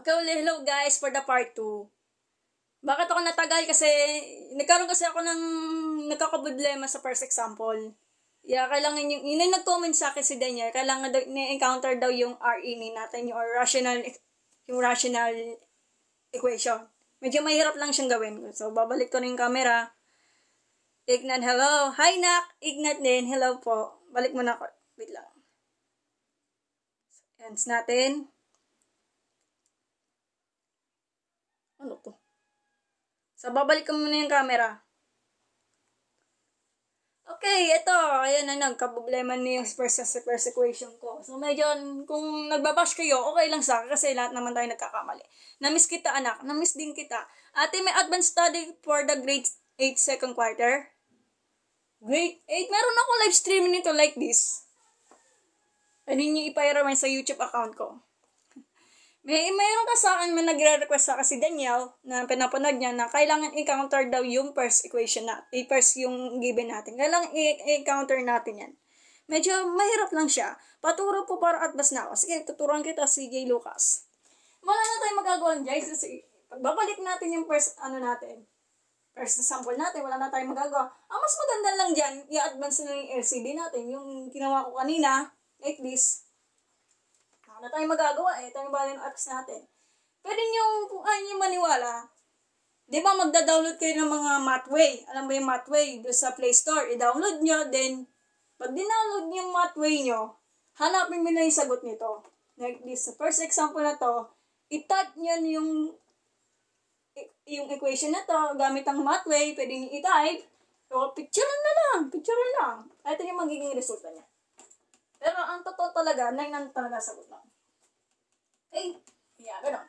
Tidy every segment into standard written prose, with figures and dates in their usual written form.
Okay, well, hello guys for the part 2. Bakit ako natagal? Kasi nagkaroon kasi ako ng nagkakaproblema sa first example. Kailangan yung nag-comment sa akin si Daniel, kailangan daw, na-encounter daw yung RE natin, yung rational equation. Medyo mahirap lang siyang gawin. So, babalik ko na yung camera. Ignat, hello. Hi, Nak. Ignat din. Hello po. Balik mo na ako. Wait lang. Hands natin. Ano to? So, babalik ko muna yung camera. Okay, ito. Ayan na, nagka-problema na yung first equation ko. So, medyo, kung nagbabash kayo, okay lang sa akin kasi lahat naman tayo nagkakamali. Namiss kita, anak. Namiss din kita. Ate, may advanced study for the grade 8 second quarter. Grade 8? Meron ako live streaming nito like this. Pwede nyo ipayaraman sa YouTube account ko. Mayroon ka sa akin, may nagre-request sa akin si Daniel na pinapanood niya na kailangan i-counter daw yung first equation na, first yung given natin. Kailangan i-counter natin yan. Medyo mahirap lang siya. Paturo po para advance na ako. Sige, tuturuan kita si J. Lucas. Wala na tayong magagawa guys. Kasi pagbabalik natin yung first sample natin, wala na tayong magagawa. Ang mas maganda lang dyan, i-advance na yung LCD natin. Yung ginawa ko kanina, like this. Na tayo magagawa ito yung bali ng apps natin. Pwede nyo, kung ayaw nyo maniwala, di ba magda-download kayo ng mga Mathway? Alam ba yung Mathway? Doon sa Play Store, i-download nyo, then, pag dinownload nyo yung Mathway nyo, hanapin mo na yung sagot nito. Like this, sa first example na to, i-type nyo yung equation na to, gamit ang Mathway, pwede nyo i-type, so, picture lang. Ito yung magiging resulta niya. Pero ang totoo talaga, 9 ang talaga sagot lang. Okay? Yeah, gano'n.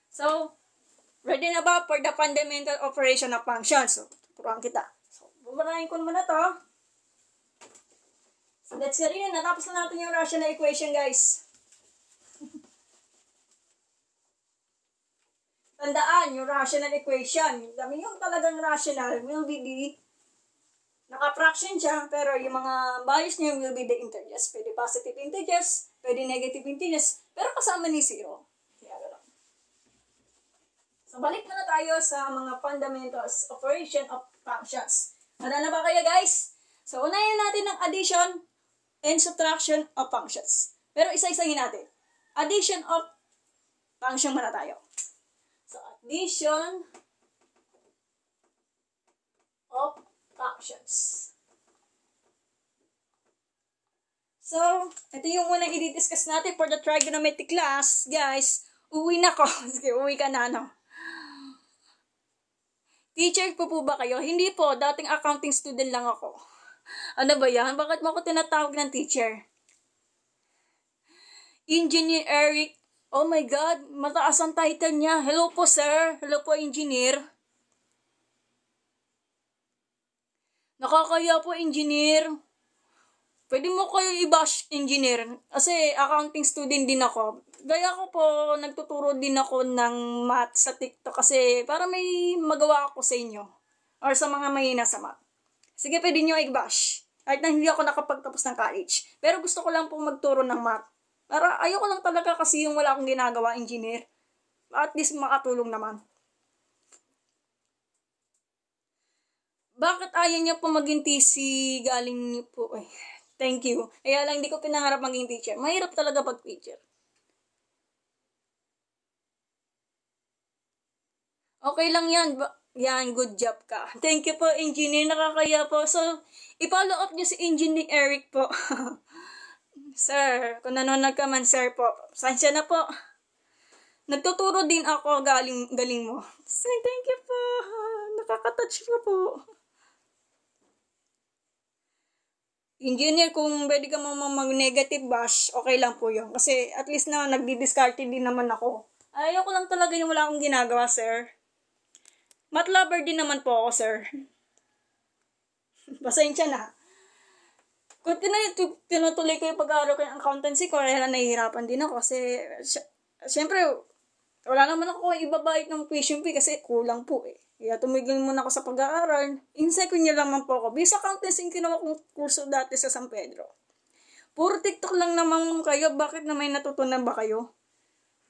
So, ready na ba for the fundamental operation of functions? So, tuturuan kita. So, bumarahin ko naman na to. So, let's get in. Natapos na natin yung rational equation, guys. Tandaan, yung rational equation. Yung talagang rational will be the naka-fraction siya, pero yung mga values niya will be the integers. Pwede positive integers, pwede negative integers, pero kasama ni zero. Kaya lang. So, balik na tayo sa mga fundamentals operation of functions. Handa na ba kayo, guys? So, unahin natin ang addition and subtraction of functions. Pero isa-isahin natin. Addition of function muna tayo. So, addition of functions. So, ito yung unang i-discuss natin for the trigonometric class. Guys, uwi na ko. Sige, uwi ka na, no? Teacher po ba kayo? Hindi po, dating accounting student lang ako. Ano ba yan? Bakit mo ako tinatawag ng teacher? Engineer Eric. Oh my God, mataas ang title niya. Hello po, sir. Hello po, engineer. Nakakaya po, engineer. Pwede mo kayo i-bash, engineer. Kasi accounting student din ako. Gaya ko po, nagtuturo din ako ng math sa TikTok kasi para may magawa ako sa inyo. Or sa mga mahina sa math. Sige, pwede nyo i-bash. Kahit na hindi ako nakapagtapos ng college. Pero gusto ko lang pong magturo ng math. Para ayoko lang talaga kasi yung wala akong ginagawa, engineer. At least makatulong naman. Bakit ayaw niya po maging TC galing niyo po? Eh, thank you. Kaya lang hindi ko pinangarap maging teacher. Mahirap talaga pag teacher. Okay lang yan. Yan, good job ka. Thank you po, engineer. Nakakaya po. So, i-follow up niyo si Engineer Eric po. Sir, kung nanonood ka man, sir po. Sansya na po. Nagtuturo din ako galing mo. Say, thank you po. Nakakatouch ko po. Engineer, kung pwede ka mag-negative bash, okay lang po yun. Kasi at least na nagdi-discarding din naman ako. Ayaw ko lang talaga yung wala akong ginagawa, sir. Math lover din naman po ako, sir. Pasensya na. Kung tinutuloy ko yung pag-aaral ko ng accountancy ko, kaya nahihirapan din ako. Kasi, syempre, wala naman ako ibabayad ng tuition fee kasi kulang po eh. Kaya tumigil muna ako sa pag-aaral. In second year naman po ako. Bisa accountancy yung kinuha kong kurso dati sa San Pedro. Puro TikTok lang naman kayo. Bakit na may natutunan ba kayo?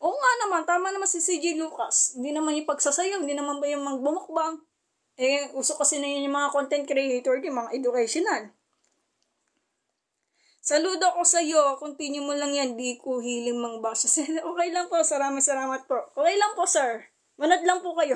Oo nga naman, tama naman si CJ Lucas. Hindi naman yung pagsasayaw, hindi naman ba yung magbumukbang. Uso kasi na yun yung mga content creator, yung mga educational. Saludo ako sa iyo. Continue mo lang yan. Di ko hiling mang basa. Okay lang po. Salamat po. Okay lang po, sir. Manood lang po kayo.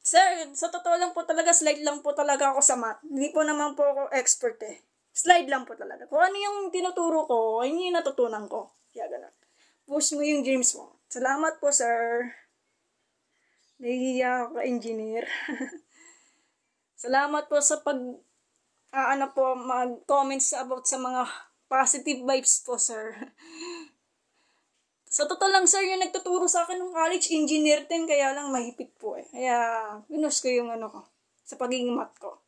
Sir, sa totoo lang po talaga, slide lang po talaga ako sa math. Hindi po naman po ako expert eh. Slide lang po talaga. Kung ano yung tinuturo ko, yun yung natutunan ko. Kaya ganun. Push mo yung dreams mo. Salamat po, sir. Nahihiya ako, engineer. Salamat po sa mag-comments about sa mga positive vibes po, sir. Sa totoo lang, sir, yung nagtuturo sa akin ng college, engineer din, kaya lang mahipit po eh. Kaya, binus ko yung ko, sa pagiging math ko.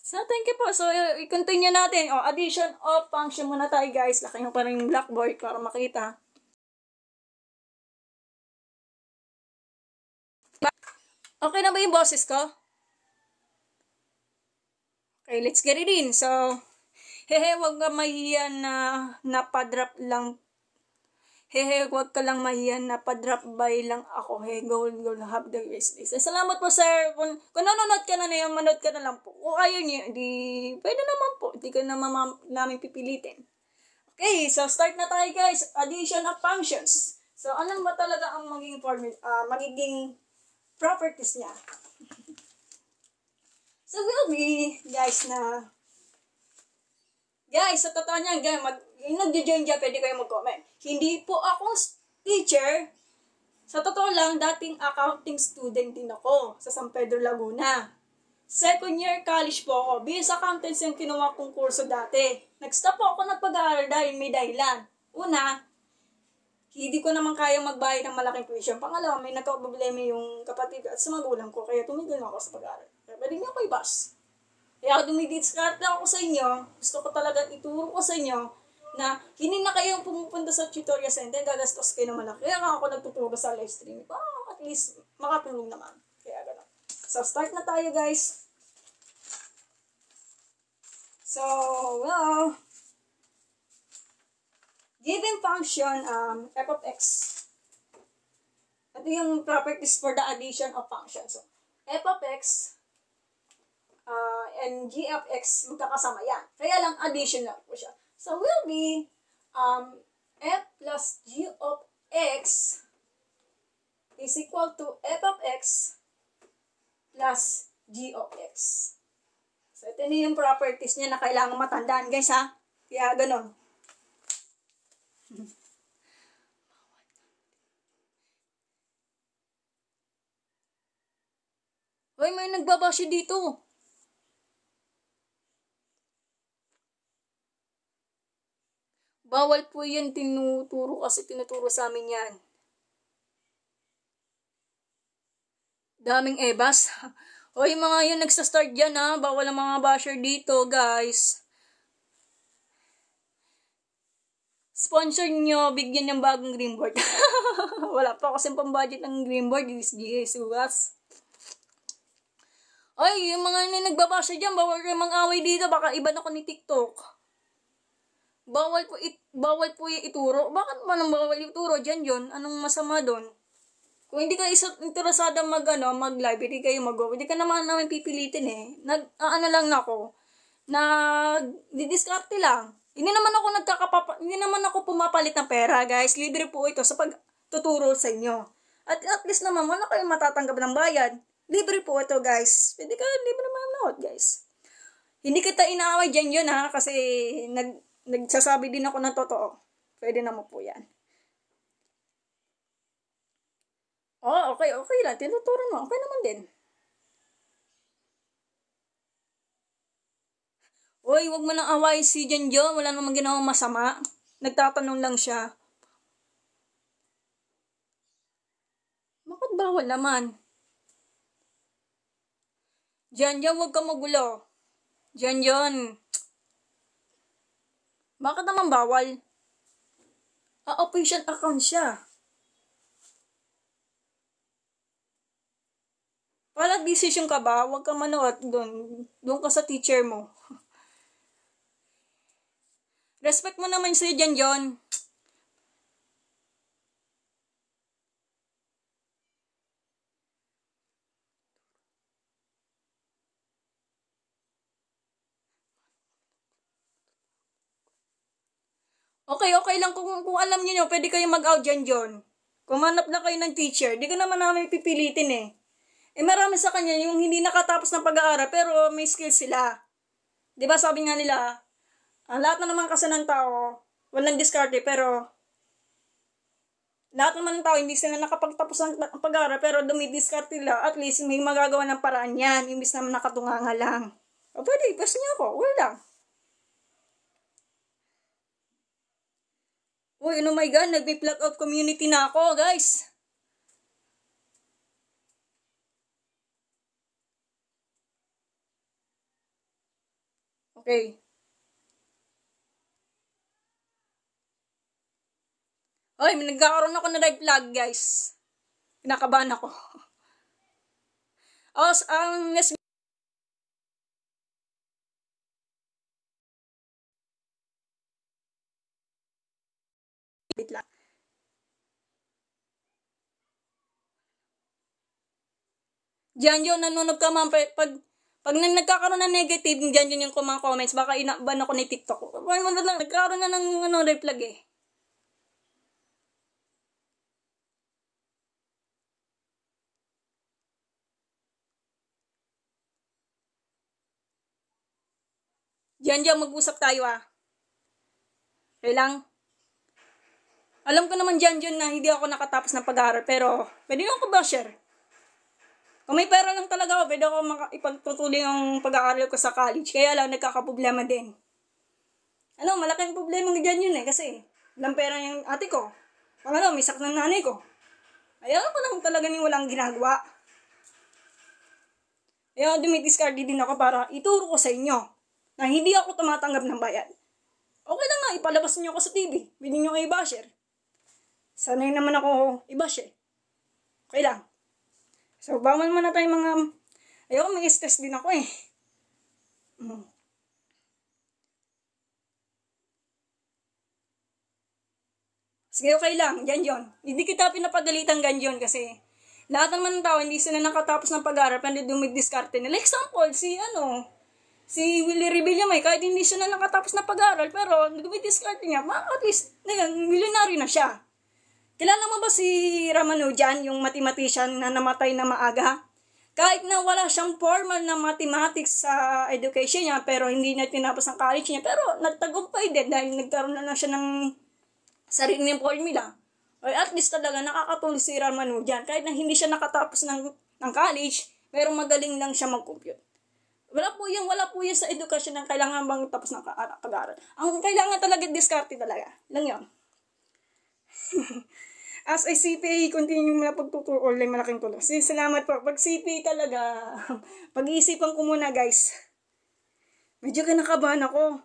So, thank you po. So, i-continue natin. Addition of function muna tayo, guys. Laki nyo pa rin yung blackboard para makita. Okay na ba yung boses ko? Okay, let's get it in. So, wag ka mahiyan na napadrop lang. Wag ka lang mahiyan na pa-drop by lang ako. Go have the best days. Salamat po, sir. Kung nanonood ka na yun, manood ka na lang po. Kung ayaw niyo, di, pwede naman po. Di ka naman namin pipilitin. Okay, so start na tayo, guys. Addition of functions. So, anong ba talaga ang magiging properties niya? So, will be, guys, sa totoo niya, yung nag-join dyan, pwede kayo mag-comment. Hindi po akong teacher. Sa totoo lang, dating accounting student din ako sa San Pedro, Laguna. Second year college po ako. BS Accountancy yung kinuha kong kurso dati. Nag-stop po ako ng pag-aaral dahil may dahilan. Una, hindi ko naman kaya magbayad ng malaking tuition. Pangalawa, may nagka-problema yung kapatid at sa magulang ko, kaya tumigil na ako sa pag-aaral. Kaya pwede niyo ako i-bus. Kaya dumidiskarte ako sa inyo, gusto ko talaga ituro ko sa inyo na hindi na kayong pumupunta sa tutorial center, gagastos kayo ng malaki. Kaya ako nagtuturo sa live stream. At least makatulong naman. Kaya gano'n. So, start na tayo, guys. So, well, given function, f of x. Ito yung properties for the addition of functions. So, f of x, and g of x, magkakasama yan. Kaya lang, addition lang po siya. So, will be f plus g of x is equal to f of x plus g of x. So, ito na yung properties niya na kailangan matandaan, guys, ha? Kaya, ganun. Hoy, may nagbabashi dito. Bawal po yan tinuturo kasi tinuturo sa amin yan. Daming ebas. Hoy, mga yun nagsastart dyan, ha. Bawal ang mga basher dito, guys. Sponsor nyo, bigyan ng bagong green board. Wala pa kasing pang-budget ng green board. GS, ugas. Ay, yung mga nagbabasa dyan, bawal kayo mang-away dito. Baka iba na ko ni TikTok. Bawal po yung ituro. Bakit ba nang bawal ituro? Diyan yun. Anong masama doon? Kung hindi ka interesado mag-live, hindi kayo mag-go. Hindi ka naman namin pipilitin eh. Lang ako. Didiskarte lang. Hindi naman ako pumapalit ng pera, guys. Libre po ito sa pagtuturo sa inyo. At least naman, wala kayong matatanggap ng bayad. Libre po ito, guys. Pwede ka libre manood, guys. Hindi kita inaaway dyan yun, ha? Kasi nagsasabi din ako ng totoo. Pwede naman po yan. Okay lang. Tinuturo mo. Okay naman din. Uy, wag mo nang awayin si Janjo. Wala namang ginawang masama. Nagtatanong lang siya. Bakit bawal naman? Janjo, wag ka magulo. Janjon. Bakit naman bawal? Official account siya. Wala decision ka ba? Huwag ka manood doon. Doon ka sa teacher mo. Respect mo naman si John. Okay, okay lang kung alam niyo nyo, pwede kayo mag-out dyan, John. Kumanap na kayo ng teacher, di ko naman namin pipilitin eh. Eh marami sa kanya yung hindi nakatapos ng pag-aaral pero may skills sila. Di ba sabi nga nila, ang lahat na naman kasi ng tao, walang diskarte pero lahat naman ng tao hindi sila nakapagtapos ng pag-aaral pero dumidiskarte nila, at least may magagawa ng paraan yan, imbis na nakatunganga lang. O pwede, ipas niyo ako, wala. Uy, oh my God, nag-plug out community na ako, guys. Okay. Uy, nagkakaroon ako ng red flag, guys. Kinakabahan ako. Ang next bit lang. Diyan yun, nanonood ka man, pag nagkakaroon ng negative, diyan yun yung mga comments, baka inaban ako ni TikTok. Ano lang, nagkakaroon na ng red flag eh. Diyan, mag-usap tayo ah. Okay lang? Alam ko naman diyan na hindi ako nakatapos ng pag-aaral, pero pwede ako ba-share? Kung may pera lang talaga ako, pwede ako ipagtutuloy ang pag-aaral ko sa college. Kaya lang, nagkakaproblema din. Ano, malaking problema dyan yun eh, kasi walang pera yung ate ko. May sakit ng nanay ko. Ayaw ko lang talaga ni walang ginagawa. Kaya dumidiscard din ako para ituro ko sa inyo na hindi ako tumatanggap ng bayad. Okay lang nga, ipalabas niyo ako sa TV. Bilhin niyo kay basher. Sanay naman ako i-bash eh. Okay lang. So, bawal muna tayo mga... Ayoko, may stress din ako eh. Sige, okay lang. Yan. Hindi kita pinapagalitan ganyan kasi lahat naman ng tao, hindi sila nakatapos ng pag-aaral, pero dumidiskarte nila. Example, si Willie Rebilla may, kahit hindi siya na nakatapos ng pag-aaral, pero dumidiskarte niya, at least, milyonary na siya. Kilala mo ba si Ramanujan, yung mathematician na namatay na maaga? Kahit na wala siyang formal na mathematics sa education niya, pero hindi na tinapos ang college niya, pero nagtagumpay din dahil nagkaroon na siya ng sarili ng formula. O at least talaga nakakatulong si Ramanujan. Kahit na hindi siya nakatapos ng college, pero magaling lang siya mag-compute. Wala po yan sa edukasyon ng kailangan bang tapos ng pag-aaral. Ang kailangan talaga, diskarte talaga. Lang yun. As a CPA, continue mo na pagtuturo online, malaking tulong. Salamat po. Pag CPA talaga, pag-iisipan ko muna guys. Medyo kinakabahan ako.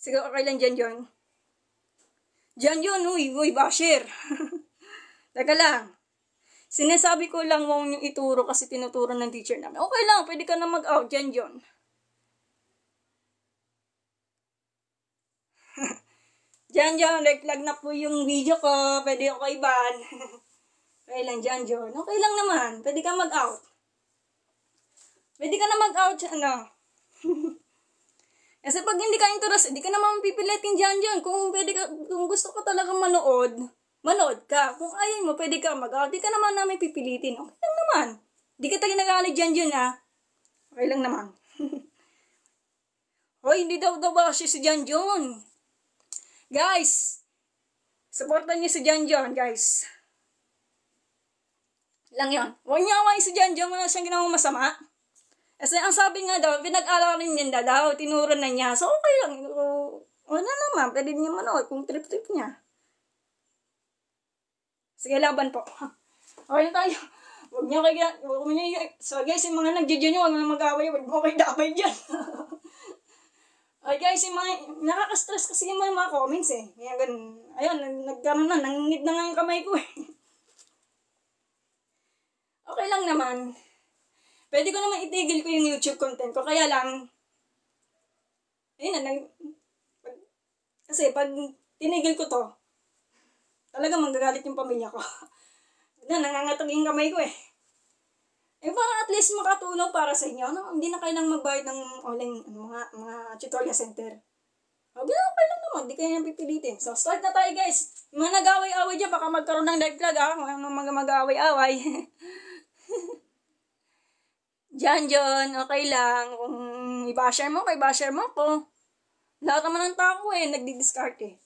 Sige, okay lang dyan. Dyan, uy, basher. Teka lang. Sinasabi ko lang huwag niyong ituro kasi tinuturo ng teacher namin. Okay lang, pwede ka na mag-out dyan. Dyan, nag-flag na po yung video ko. Pwede ako kaiban. Okay lang dyan. Okay lang naman. Pwede ka mag-out. Pwede ka na mag-out, Kasi pag hindi ka interested, hindi ka naman pipilitin dyan. Kung gusto ko talaga manood ka. Kung ayaw mo, pwede ka mag-out. Di ka naman namin pipilitin. Okay lang naman. Di ka tayo nag-aalit dyan, ha. Okay lang naman. Hoy, hindi daw ba siya si John. Guys, supportan niyo si John, guys. Lang yan. Huwag niyo awayin si John, wala siyang ginawang masama. Kasi ang sabi nga daw, pinag-alarin niya daw, tinuro na niya. So, okay lang. Wala naman, pwede niya manood kung trip-trip niya. Sige, laban po. Okay na tayo. Huwag niyo So guys, yung mga nag-judge nyo, huwag na mag-away. Huwag mo kayo damay dyan. Ay guys, yung mga, nakaka-stress kasi yung mga comments eh. Kaya ganun, ayun, nangingit na nga yung kamay ko eh. Okay lang naman. Pwede ko naman itigil ko yung YouTube content ko, kaya lang, ayun kasi pag tinigil ko to, talaga manggagalit yung pamilya ko. Nangangatag yung kamay ko eh. Eh, para at least makatulong para sa inyo. No? Hindi na kailang magbayad ng online mga tutorial center. Okay, okay lang naman. Hindi kayo nang pipilitin. So, start na tayo, guys. Mga nag-away-away dyan, baka magkaroon ng live vlog, ha? Mga mag-away-away. John, okay lang. Kung i-basher mo ko. Lahat naman ng tao nagdi-discard eh.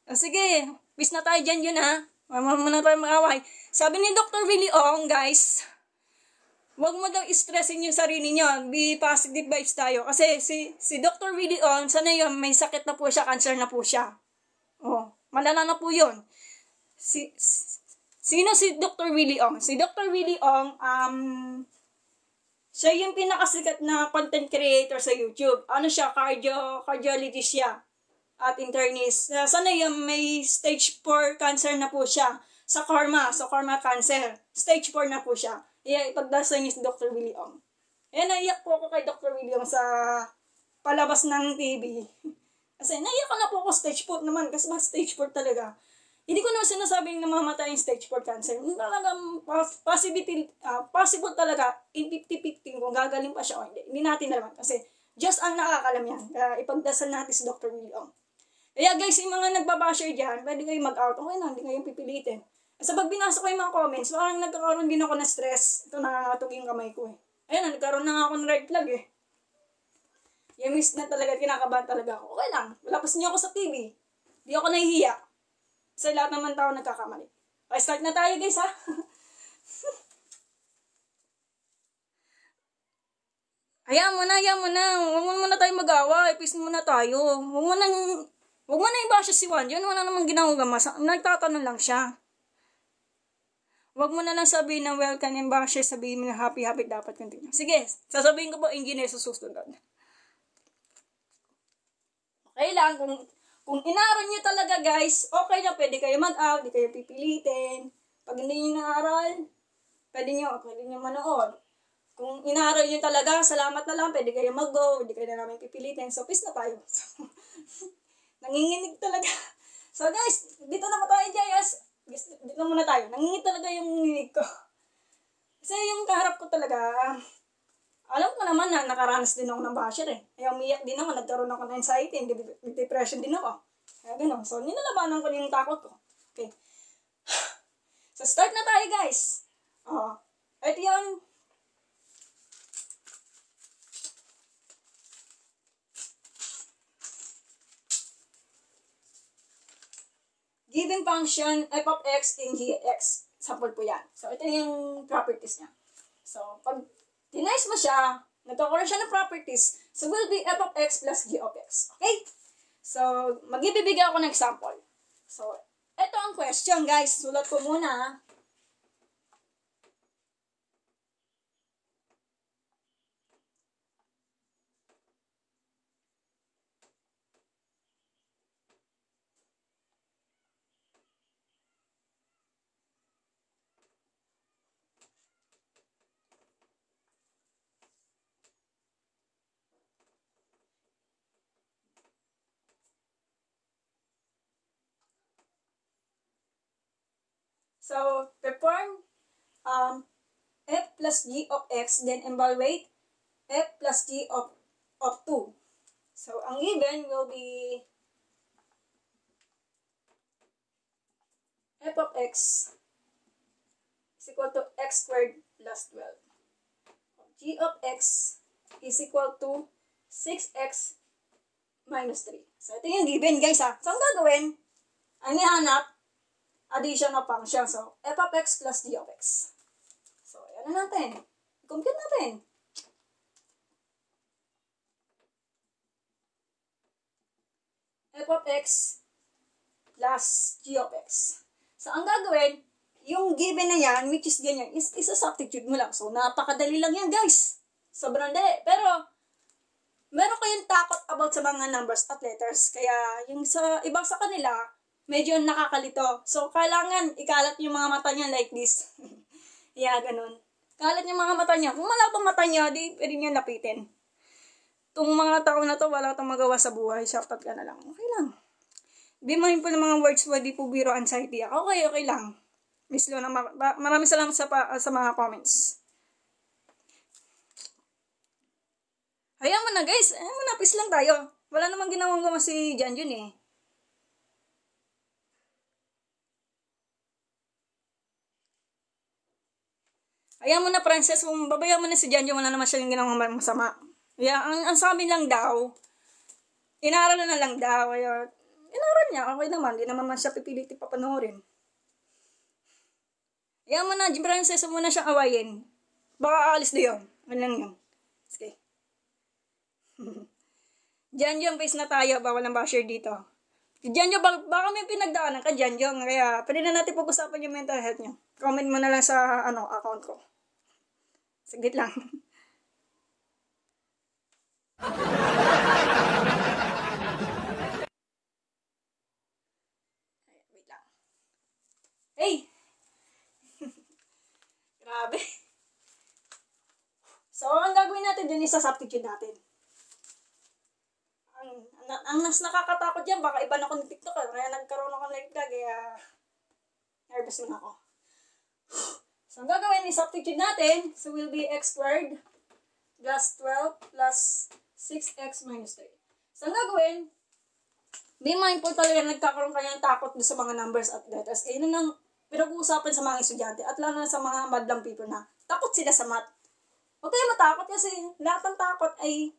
O, sige, peace na tayo dyan yun, ha? Muna tayo mag-away. Sabi ni Dr. Willie Ong, guys, huwag mo daw i-stressin yung sarili nyo. Be positive vibes tayo. Kasi si Dr. Willie On, sana yun, may sakit na po siya, cancer na po siya. Oh, malala na po yun. Sino si Dr. Willie Ong? Si Dr. Willie Ong, siya yung pinakasikat na content creator sa YouTube. Ano siya? Cardiologist siya. At internist. Sana yun, may stage 4 cancer na po siya. Sa karma cancer. Stage 4 na po siya. Ipagdasal niyo si Dr. Willie Ong. Naiyak po ako kay Dr. Willie Ong sa palabas ng TV. Kasi naiyak na po ako stage 4 naman. Kasi stage 4 talaga. Hindi ko naman sinasabing namamatay yung stage 4 cancer. Talagang possible talaga in 50-50 kung gagaling pa siya o hindi. Hindi natin alam. Kasi Diyos ang nakakalam yan. Kaya ipagdasal natin si Dr. Willie Ong. Kaya guys, yung mga nagbabasher dyan, pwede kayo mag-out. Okay na, hindi kayong pipilitin. Sa pag binasa ko yung mga comments, parang nagkakaroon din ako ng stress. Ito, nangangatog yung kamay ko eh. Ayun, nagkaroon na ako ng red flag eh. Yung miss na talaga, kinakabahan talaga ako. Okay lang, malapas niyo ako sa TV. Hindi ako nahihiya. Kasi lahat naman tao nagkakamali. Okay, start na tayo guys ha. Hayaan mo na. Huwag mo na tayo mag-awa. Peace muna tayo. Huwag mo na i-basha si Juan. Yun, wala namang ginagawa. Nagtatanong lang siya. Huwag mo na lang sabihin na welcome and basher, sabihin mo na happy dapat continue. Sige, sasabihin ko po engineer sa susunod. Okay lang, kung inaral nyo talaga guys, okay na, pwede kayo mag-out, di kayo pipilitin. Pag hindi nyo naaral, pwede nyo manood. Kung inaral nyo talaga, salamat na lang, pwede kayo mag-go, hindi kayo na namin pipilitin. So, peace na tayo. Nanginginig talaga. So guys, dito na pa tayo guys. Dito muna tayo. Nangingit talaga yung nginig ko. Kasi yung kaharap ko talaga, alam ko naman na nakaranas din ako ng basher eh. Kaya umiyak din ako, nagkaroon ako ng anxiety, depression din ako. Kaya gano'n. So, nilalabanan ko din yung takot ko. Okay. So, start na tayo guys. Ito yun. Given function f of x in g of x. Sample po yan. So, ito yung properties niya. So, pag denies mo siya, nagkakaroon siya ng properties, so will be f of x plus g of x. Okay? So, magbibigay ako ng example. So, ito ang question, guys. Sulat ko muna. So, perform f plus g of x, then evaluate f plus g of 2. So, ang given will be f of x is equal to x squared plus 12. G of x is equal to 6x minus 3. So, ito yung given, guys, ha. So, ang gagawin, ang ihanap, addition of function. So, f of x plus g of x. So, ayan na natin. I-compute natin. F of x plus g of x. So, ang gagawin, yung given na yan, which is ganyan, is substitute mo lang. So, napakadali lang yan, guys. Sobrang dali. Pero, meron kayong takot about sa mga numbers at letters. Kaya, yung sa ibang sa kanila, medyo nakakalito. So, kailangan ikalat yung mga mata niya like this. Yeah, ganun. Kalat yung mga mata niya. Kung malapang mata niya, di pwede niya lapitin. Itong mga tao na to, wala itong magawa sa buhay. Shoutout ka na lang. Okay lang. Be mindful ng mga words mo, di po biro anxiety. Okay lang. Miss Luna, maraming salamat sa mga comments. na guys, manapis lang tayo. Wala namang ginawang gama si Janjun eh. Ayan mo na, Princess, kung babayan mo na si Janjun, wala naman siya yung ginawang masama. Kaya, ang sa amin lang daw, inaral na lang daw. Kaya, inaral niya, okay naman. Di naman siya pipilit papanoorin. Ayan mo na, Princess, mo na siyang awayin. Baka aalis na yun. Ano lang yun. Sige. Janjun, base na tayo. Bawal ang basher dito. Janjun, baka may pinagdaanan ka, Janjun. Kaya, pwede na natin pag-usapan yung mental health niyo. Comment mo na lang sa, account ko. Saglit lang. Wait lang. Hey! Grabe. So, ang gagawin natin dun is sa substitute natin. Ang mas nakakatakot yan, baka iba na ako ng TikTok. Kaya nagkaroon ako ng live vlog, kaya nervous na ako. So, ang gagawin is substitute natin. So, will be x squared plus 12 plus 6x minus 3. So, ang gagawin, be mindful talaga nagkakaroon kayo ng takot sa mga numbers at letters. Eh, yun ang pinag-uusapan sa mga estudyante at lalo na sa mga madlang people na takot sila sa math. Huwag kayo matakot kasi lahat ng takot ay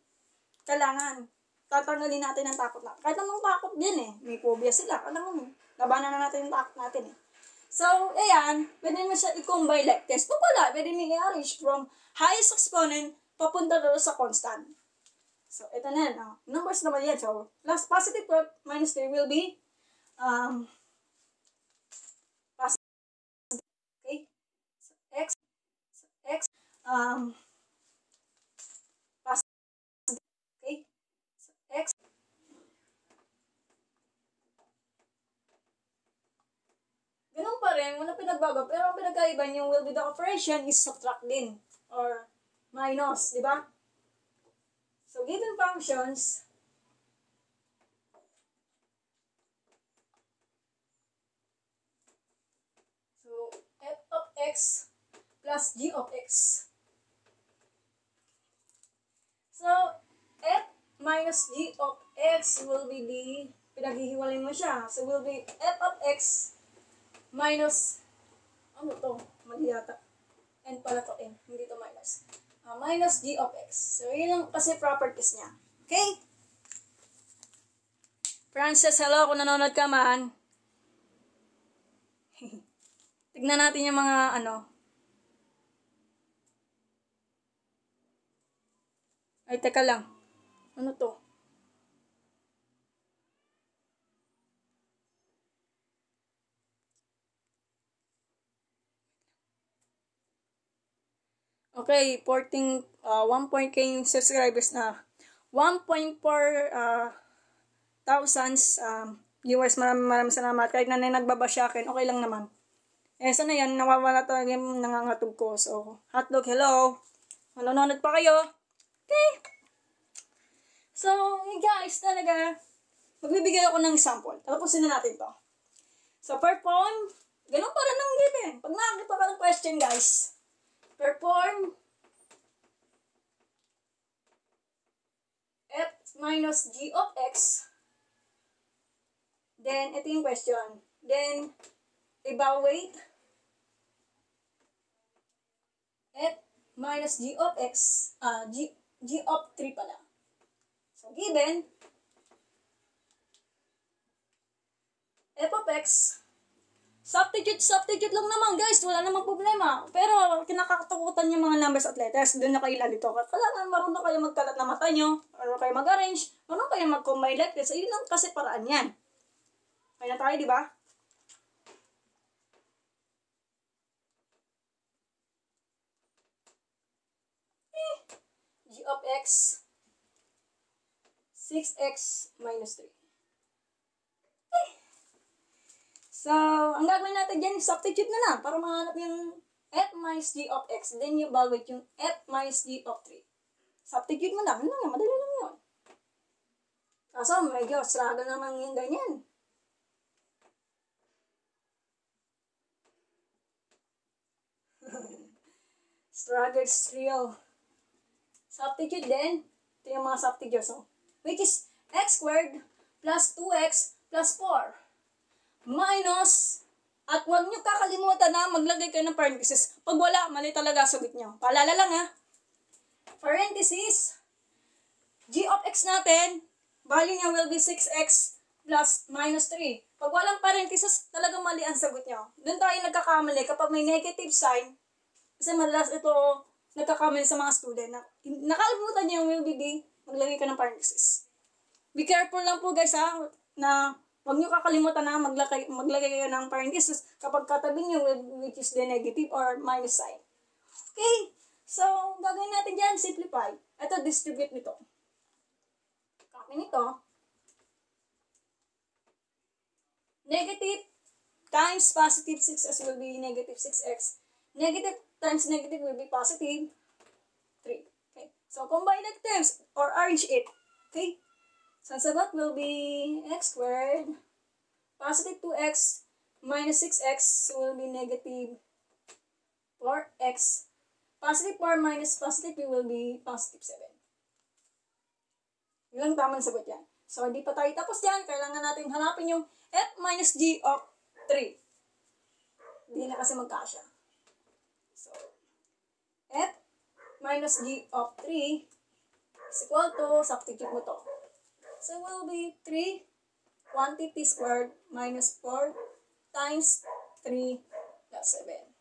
kailangan. Tatanggalin natin ang takot na. Kahit anong takot din eh. May phobia sila. Alam mo, labanan na natin yung takot natin eh. So, ayan, pwede mo siya i-combine like this. Kung wala, pwede mo i-arrange from highest exponent papunta doon sa constant. So, ito na yan. Numbers naman yan. So, plus positive 12 minus 3 will be positive. Okay? So, x positive. Okay? So, x. Ganun pa rin, wala pinagbago. Pero ang pinagkaiba niyo will be the operation is subtract din. Or minus, di ba? So, given functions, so, f of x plus g of x. So, f minus g of x will be the, pinaghihiwalay mo siya. So, will be f of x minus, ano to? Mali yata. N pala to, N. Hindi to minus. Minus g of x. So, yun ang kasi properties niya. Okay? Frances, hello. Kung nanonood ka man. Tignan natin yung mga, Ay, teka lang. Ano to? Okay, 1.k subscribers na. 1.4 thousands viewers. Maraming salamat. Kahit na nagbaba siya akin, okay lang naman. Eh, sana yan, nawawala talaga yung nangangatog ko. So, hotdog, hello. Manonood pa kayo. Okay. So, guys, talaga, magbibigay ako ng sample. Tapusin na natin to. So, perform, ganun pa rin ang given. Pag nakakita ka ng question, guys, perform f minus g of x. Then, ito yung question. Then, evaluate f minus g of x, g of 3 pala. So, given f of x, substitute lang naman guys, wala namang problema. Pero, kinakatakutan yung mga numbers at letters, doon na kayo lalito. Kailangan marunong kayo magkalat na mata nyo, marunong kayo mag-arrange, marunong kayo mag-combine like this. Ayun lang kasi paraan yan. Kaya na tayo, di ba? G of x, 6x minus 3. So, ang gagawin natin dyan, substitute na lang para mahanap yung f minus g of x. Then, you evaluate yung f minus g of 3. Substitute mo lang. Ano nga, madali lang yun. Kaso, medyo struggle naman yung ganyan. Struggle is real. Substitute then, Ito yung mga substitutes. So, which is x squared plus 2x plus 4 minus, at huwag nyo kakalimutan na maglagay kayo ng parenthesis. Pag wala, mali talaga sagot nyo. Paalala lang ha. Parenthesis, g of x natin, value niya will be 6x plus minus 3. Pag walang parenthesis, talagang mali ang sagot nyo. Doon tayo nagkakamali kapag may negative sign. Kasi madalas ito nagkakamali sa mga student. Nakalimutan niyo yung will be D, maglagay ka ng parenthesis. Be careful lang po guys ha, na huwag niyo kakalimutan na maglagay kayo ng parenthesis kapag katabi niyo which is the negative or minus sign. Okay, so gagawin natin dyan, simplify. Ito, distribute nito. Copy nito. Negative times positive 6x will be negative 6x. Negative times negative will be positive 3. Okay. So, combine the terms or arrange it. Okay. So, ang sagot will be x squared positive 2x minus 6x will be negative 4x. Positive 4 minus positive 3 will be positive 7. Yun lang tamang sagot yan. So, hindi pa tayo tapos dyan. Kailangan natin hanapin yung f minus g of 3. Hindi na kasi magkasya. So, f minus g of 3 is equal to, substitute mo to. So, it will be 3 quantity squared minus 4 times 3 plus 7.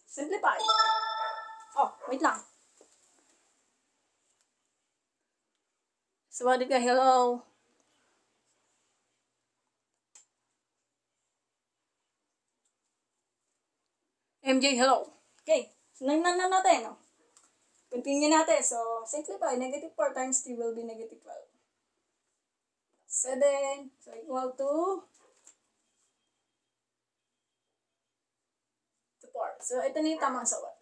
Simplify. Oh, wait lang. Sawadi ka, hello. MJ, hello. Okay, so nagnan na natin. No? Continue natin. So, simplify. Negative 4 times 3 will be negative 12. 7. So, equal to 4. So, ito na yung tamang sagot.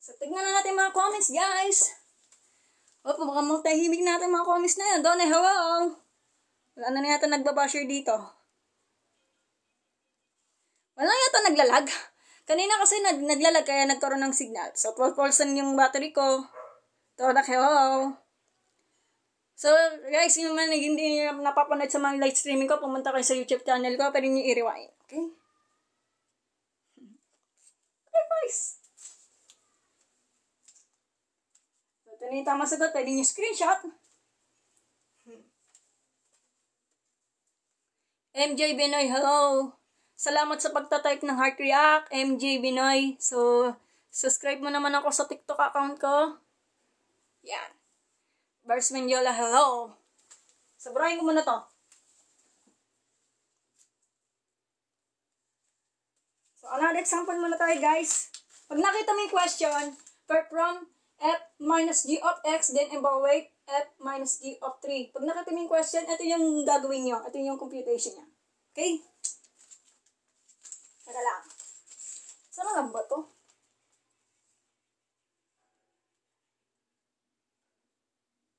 So, tignan na natin mga comments, guys. Baka magtahimik natin mga comments na yan. Donnie, hello. Wala na yata nagbabasher dito. Wala yata naglalag. Kanina kasi naglalag kaya nagkaroon ng signal. So, 12% yung battery ko. Todak, hello. So, guys, yung mga hindi napapanood sa mga live streaming ko, pumunta kayo sa YouTube channel ko, pwede nyo i-rewind. Okay? Okay, guys. So, ito na yung tamang sagot. Pwede nyo screenshot. MJ Binoy, hello. Salamat sa pagtatype ng heart react, MJ Binoy. So, subscribe mo naman ako sa TikTok account ko. Yan. Bars Mendiola, hello. Sabrahin ko muna to. So, another example muna tayo, guys. Pag nakita mo yung question, from f minus g of x, then evaluate f minus g of 3. Pag nakita mo yung question, ito yung gagawin nyo. Ito yung computation niya. Okay? Teka lang. Saan lang ba to?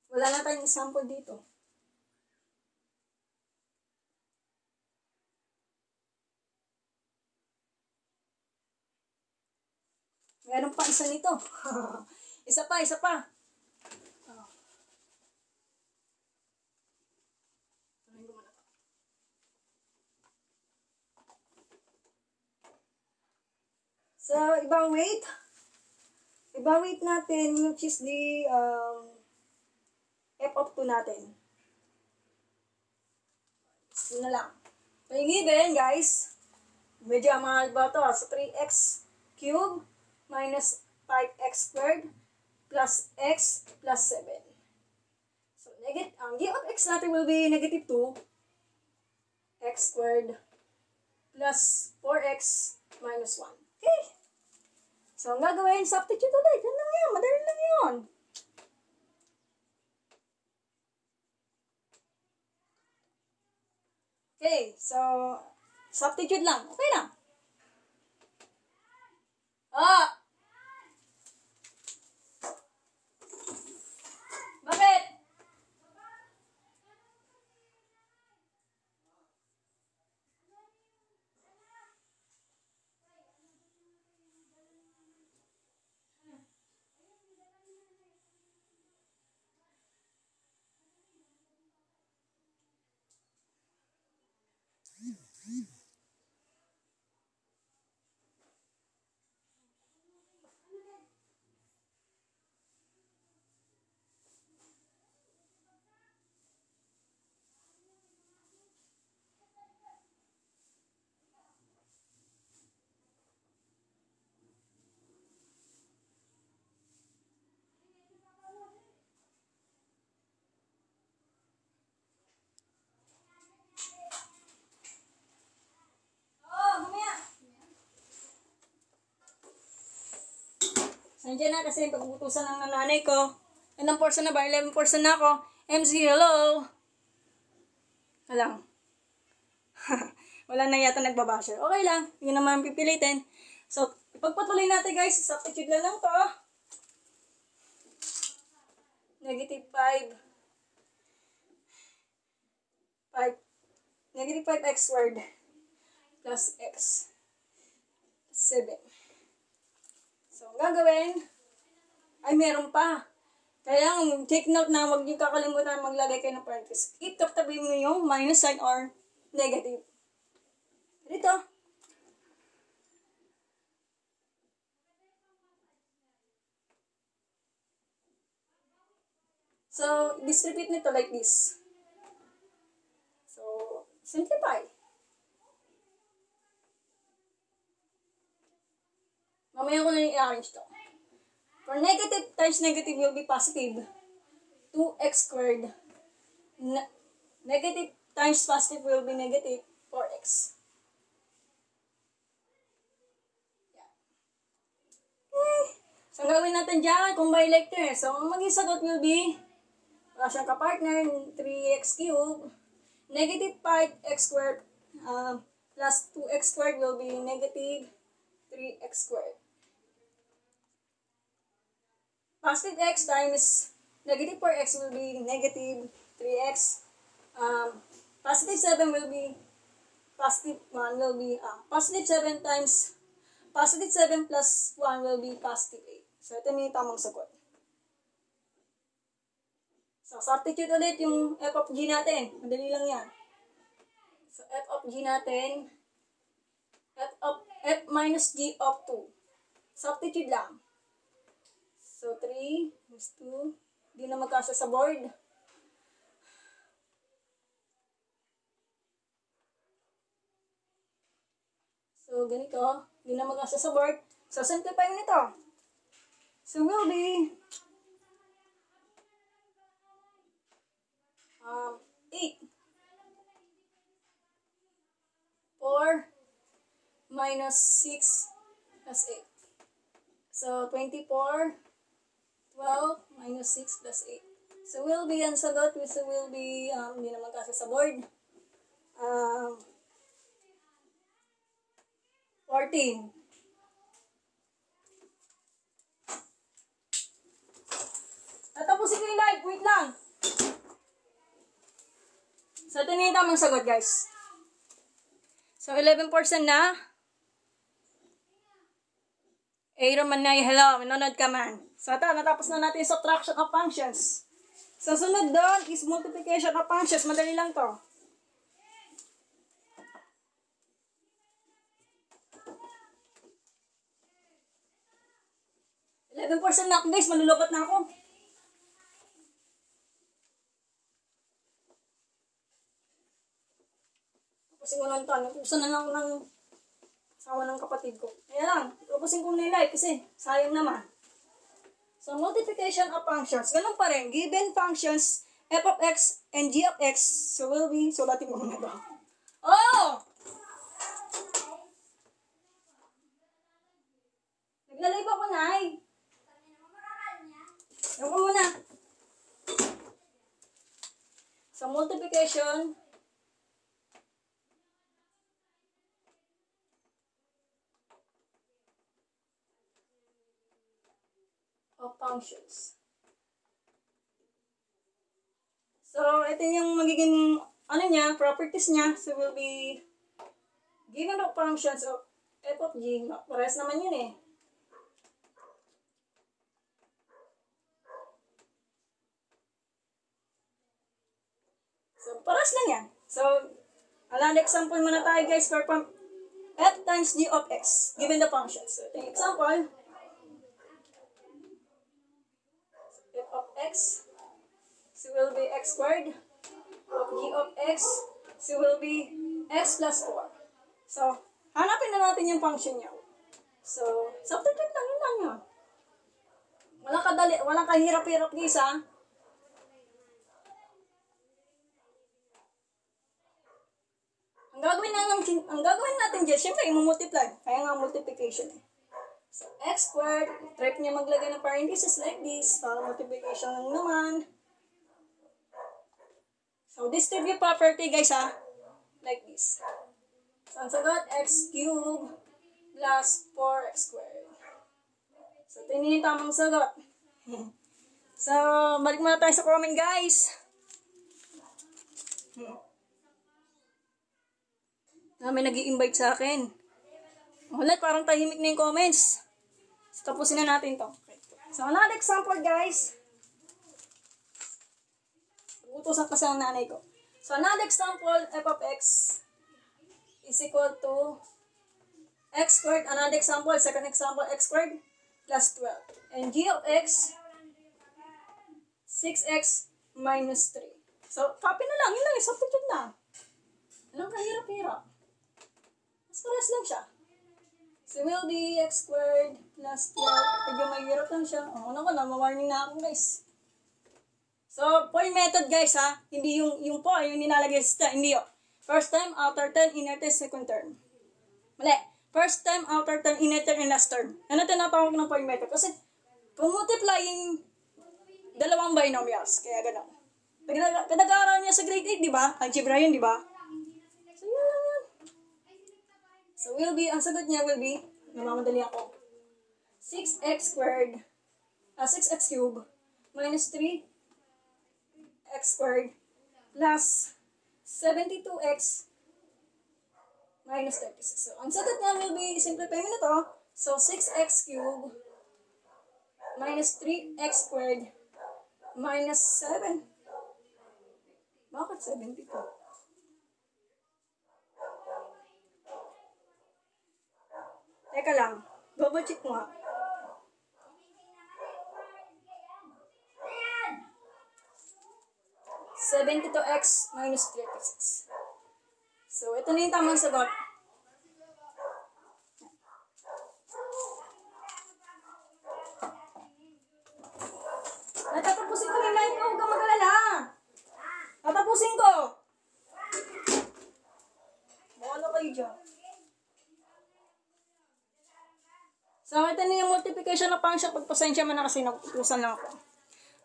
Wala na tayong sample dito. Meron pa isa nito. Isa pa. Oh. So, evaluate natin which is the f of 2 natin. Yun na lang. So, yung given, guys, medyo mahal ba ito? So, 3x cube minus 5x squared plus x plus 7. So, ang g of x natin will be negative 2 x squared plus 4x minus 1. Okay? So, ang gagawin, substitute ulit. Yan lang yan. Madali lang yun. Okay, so, substitute lang. Okay na. Bakit? Nandiyan na kasi pagbutusan ng nanay ko. Ilang portion na ba? 11 portion na ako. MC, hello! Walang. Wala na yata nagbabasher. Okay lang. Hindi naman pipilitin. So, ipagpatuloy natin guys. Substitute na lang to. Negative 5. Negative 5x squared plus x 7. So, ang gagawin ay meron pa. Kaya take note na huwag niyo kakalimutan maglagay kayo ng parenthesis. Itabi mo yung minus sign or negative. Dito. So, distribute nito like this. So, simplify. Mamaya ko na i-arrange to. For negative times negative will be positive. 2x squared. Negative times positive will be negative 4x. Okay. So, ang gawin natin dyan, combine like to. So, ang maging sagot will be, wala siyang kapartner, 3x cubed. Negative 5x squared plus 2x squared will be negative 3x squared. Positive x times negative 4x will be negative 3x. Positive 7 will be positive 1 will be positive 7 times positive 7 plus 1 will be positive 8. So, ito na yung tamang sagot. So, substitute ulit yung f of g natin. Madali lang yan. So, f of g natin, f minus g of 2. Substitute lang. So, 3 is 2. Hindi na magkasya sa board. So, ganito. Hindi na magkasya sa board. So, simplify mo nito. So, will be 8. 4 minus 6 plus 8. So, 24. 12 minus 6 plus 8. So, will be ang sagot. So, will be, hindi naman kasi sa board. 14. Tatapusin ko yung live. Wait lang. So, ito na yung tamang sagot, guys. So, 11% na. Roman na hello. Manonood ka man. So, ito, natapos na natin yung subtraction of functions. So, sunod doon is multiplication of functions. Madali lang to. %11 na ako, guys. Malulupot na ako. Tapusin ko lang ito. Napusan na lang ako ng asawa ng kapatid ko. Kaya lang, tapusin ko na yung live kasi sayang naman. So, multiplication of functions. Ganun pa rin. Given functions, f of x and g of x, so will be, sulatin mo muna ito. Oh! Naglalay ba ako, Nay? Ewan ko muna. So, multiplication of functions. So, ito yung magiging, properties niya. So, will be given of functions of f of g. Parehas naman yun eh. So, parehas lang yan. So, another example muna tayo guys for f times g of x given the functions. So, ito yung example. F of x, so will be x squared. Of g of x, so will be x plus 4. So, hanapin na natin yung function niya. So, substitute lang yun lang yun. Walang kahirap-hirap guys ha. Ang gagawin natin dyan, syempre, i-multiply. Kaya nga multiplication eh. So, x squared, try niya maglagay ng parentheses like this, para multiplication lang naman. So, distribute property guys like this. So, ang sagot, x cubed plus 4x squared. So, ito yung tamang sagot. So, balik muna tayo sa comment guys. May nag-i-invite sa akin. Ulit, parang tahimik na yung comments. So, tapusin na natin to. Okay. So, another example guys. Utusan kasi ang nanay ko. So, another example, f of x is equal to x squared. Another example, second example, x squared plus 12. And g of x, 6x minus 3. So, copy na lang. Yun lang, substitute na. Walang kahirap-hirap. Mas pares lang siya. So, will be x squared plus 12. Medyo may hirap lang siya. Ano ko na, ma-warning na ako guys. So, for method guys hindi yung po, yung nilalagay sa hindi yun. First term, outer term, inner term, second term. Mali. First term, outer term, inner term, and last term. Ano tinatawag ng for method? Kasi, kung multiplying dalawang binomials, kaya gano'n. Pinag-aaral niya sa grade 8, di ba? Algebra yun, di ba? So, yun lang yun. So, ang sagot niya will be, namamadali ako, 6x squared, 6x cubed, minus 3x squared, plus 72x, minus 36. So, ang sagot niya will be, simplify mo na to, so 6x cubed, minus 3x squared, minus 7. Bakit 72? Teka lang. Double check mo nga. (72x minus 36). So, ito na yung tamang sagot. Natatapusin ko yung live ko. Huwag kang mag-alala. Tatapusin ko. Ano kayo dyan? So, ito na yung multiplication na function. Pagpasensya mo na kasi nagputusan lang ako.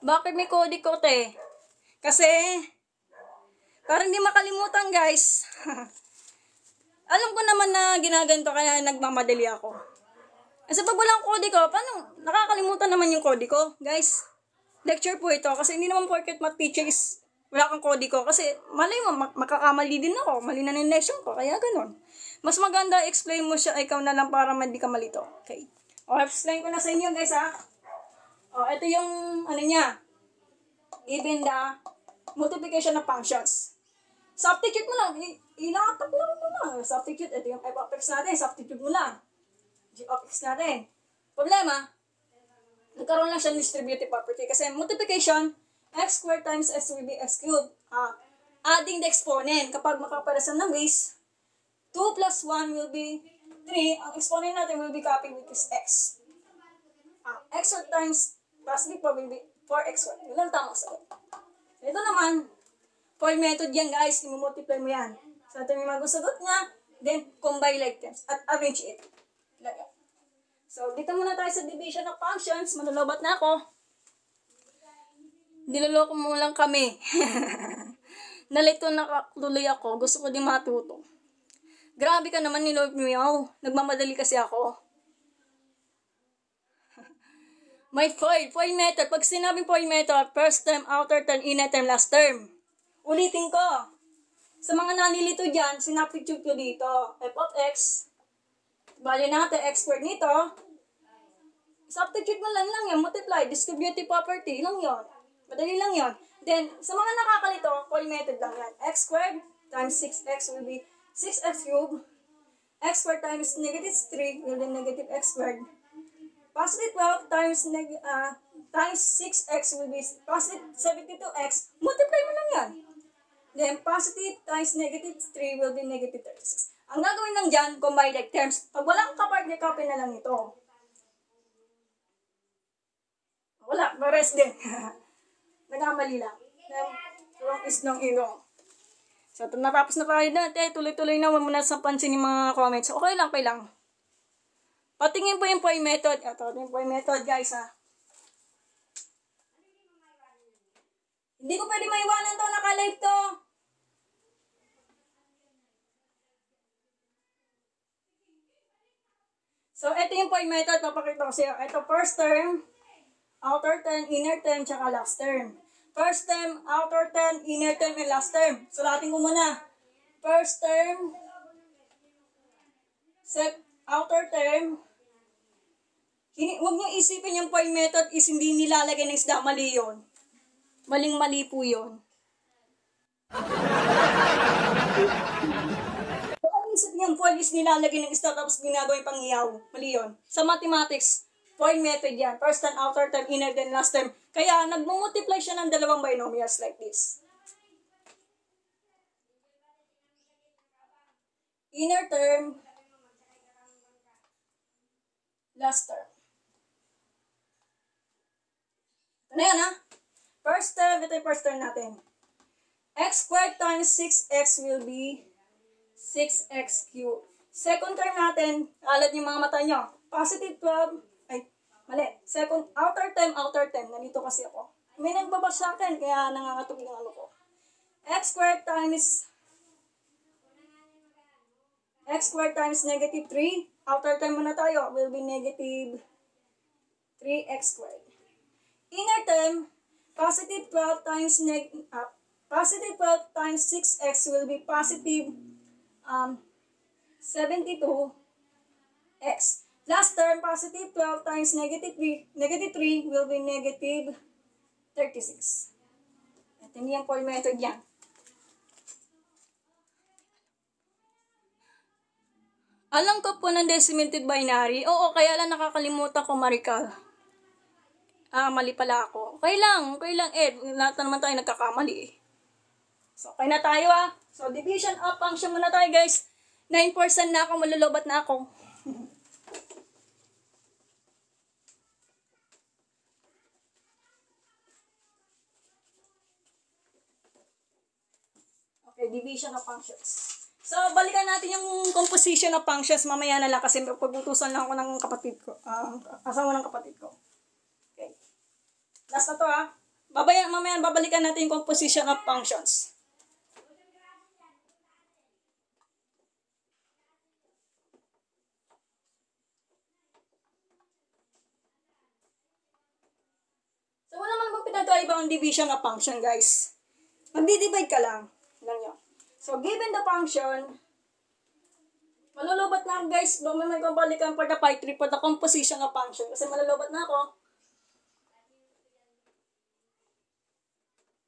Bakit may kodi ko, te? Kasi, para hindi makalimutan, guys. Alam ko naman na ginaganto kaya nagmamadali ako. Kasi pag walang kodi ko, paano? Nakakalimutan naman yung kodi ko, guys. Lecture po ito. Kasi hindi naman porket math teacher is wala kang kodi ko. Kasi malay mo, makakamali din ako. Mali na yung lesson ko. Kaya ganun. Mas maganda explain mo siya ikaw na lang para hindi ka malito. Okay. O, explain ko na sa inyo guys O, ito yung ano niya. Given the multiplication of functions. Substitute mo lang. Ilatak lang mo lang. Substitute. Ito yung f of x natin. Substitute mo lang. G of x natin. Problema, nagkaroon lang siya ng distributive property. Kasi multiplication, x squared times s will be x cubed. Adding the exponent. Kapag makaparasan ng base, 2 plus 1 will be 3. Ang exponent natin will be copied with this x. X squared times positive 4 will be 4x squared. Yun lang tamang sagot. Ito naman, for method yan guys. I-multiply mo yan. So, ito yung magusagot niya. Then, combine like terms. At arrange it. Lagyan. So, dito muna tayo sa division of functions. Manulubat na ako. Niloloko mo lang kami. Nalito na tuloy ako. Gusto ko din matuto. Grabe ka naman niloloko mo. Nagmamadali kasi ako. May foil method. Pag sinabing foil method, first term, outer term, inner term, last term. Ulitin ko. Sa mga nanilito dyan, sinaptitude ko dito. F of x. Value natin, x squared nito. Substitute mo lang yan. Multiply. Distributive property. Lang yon. Madali lang yon. Then, sa mga nakakalito, foil method lang yan. X squared times 6x will be 6x cubed. X squared times negative 3 will be negative x squared. Positive 12 times 6x will be positive 72x. Multiply mo lang yan. Then, positive times negative 3 will be negative 36. Ang gagawin lang dyan, combine like terms. Pag walang kapag, copy na lang ito. Wala, mares din. Nagkamali lang. Wrong is nung ilong. So, natapos na tayo dati. Tuloy-tuloy na. Huwag mo na sa pansin yung mga comments. Okay lang. O, tingin po yung point method. Ito yung point method, guys, ha. Hindi ko pwede maiwanan to, naka-live to. So, ito yung point method. Papakita ko sa'yo. Ito, first term, outer term, inner term, tsaka last term. First term, outer term, inner term, and last term. Sulatin ko muna. First term, outer term. Huwag niyo isipin yung point method is hindi nilalagay ng isda. Mali yun. Maling-mali po yun. Isip niyang point is nilalagay ng isda tapos ginagawa yung panghiyaw. Mali yun. Sa mathematics, point method yan. First term, outer term, inner term, last term. Kaya nagmumultiply siya ng dalawang binomials like this. Inner term, last term. Ano yan, ha? First term, ito yung first term natin. X squared times 6x will be 6x cubed. Second term natin, alat yung mga mata nyo. Positive 12, second, outer term. Nandito kasi ako. May nagbabas sa akin, kaya nangangatog yung ano ko. X squared times negative 3. Outer term muna tayo, will be negative 3x squared. Inner term, positive 12 times 6x will be positive 72x. Last term, positive 12 times negative 3 will be negative 36. Ito yung point method yan. Alam ko po ng decimated binary. Oo, kaya lang nakakalimutan ko, Marical. Mali pala ako. Okay lang. Lahat naman tayo nagkakamali eh. So, okay na tayo So, division of function muna tayo, guys. 9% na ako, malulubat na ako. Okay, division of functions. So, balikan natin yung composition of functions. Mamaya na lang kasi pag-utusan lang ako ng kapatid ko. Asawa ng kapatid ko. Okay. Last na to mamaya babalikan natin yung composition of functions. So, wala man bang pinagkaiba ang division of function, guys. Magdi-divide ka lang. Lang yun. So, given the function, malulubat na, guys. May balikan for the pi 3 for the composition of function. Kasi malulubat na ako.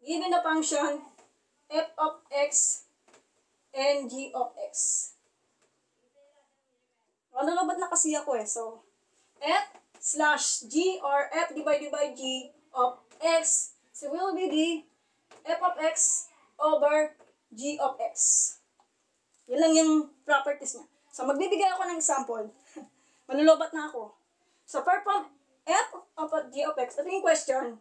Given the function, f of x and g of x. Malulubat na kasi ako So, f slash g or f divided by g of x. So, will be the f of x over g of x. Yun lang yung properties niya. So, magbibigay ako ng example. Malulubat na ako. So, perform f of g of x. Ito yung question.